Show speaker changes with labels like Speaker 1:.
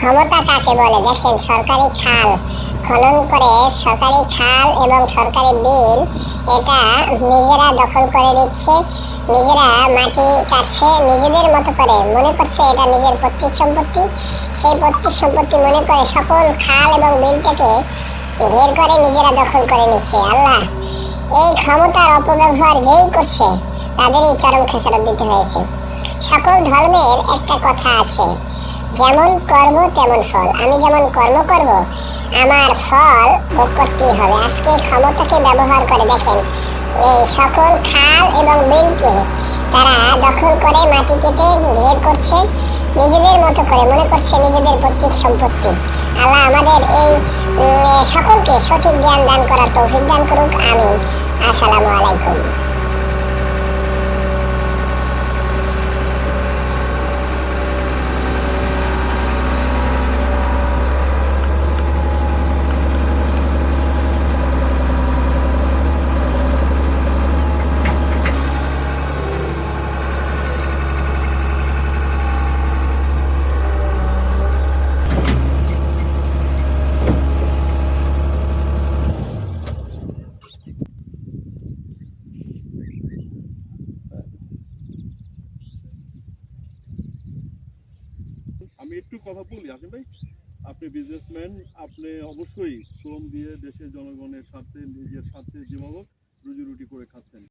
Speaker 1: ক্ষমতা কাকে বলে দেখেন, সরকারি খাল খনন করে সরকারি খাল এবং সরকারি বিল এটা নিজেরা দখল করে নিচ্ছে, নিজেরা মাটি কাটছে নিজেদের মতো করে, মনে করছে এটা নিজের পৈতৃক সম্পত্তি। সেই পৈতৃক সম্পত্তি মনে করে সকল খাল এবং বিলটাকে ঘের করে নিজেরা দখল করে নিচ্ছে। আল্লাহ, এই ক্ষমতার অপব্যবহার যেই করছে তাদেরই চরম খেসারত দিতে হয়েছে। সকল ধর্মের একটা কথা আছে, যেমন কর্ম তেমন ফল। আমি যেমন কর্ম করব আমার ফল ভোগ করতেই হবে। আজকে ক্ষমতাকে ব্যবহার করে দেখেন এই সকল খাল এবং বিলকে তারা দখল করে মাটি কেটে ঘের করছে নিজেদের মতো করে, মনে করছে নিজেদের পৈতৃক সম্পত্তি। আল্লাহ আমাদের এই সকলকে সঠিক জ্ঞান দান করার তৌফিক দান করুক, আমিন। আসসালামু আলাইকুম।
Speaker 2: আমি একটু কথা বলি আসিফ ভাই। আপনি বিজনেসম্যান, আপনি অবশ্যই শ্রম দিয়ে দেশের জনগণের স্বার্থে নিজের স্বার্থে যেভাবে রুজি রুটি করে খাচ্ছেন।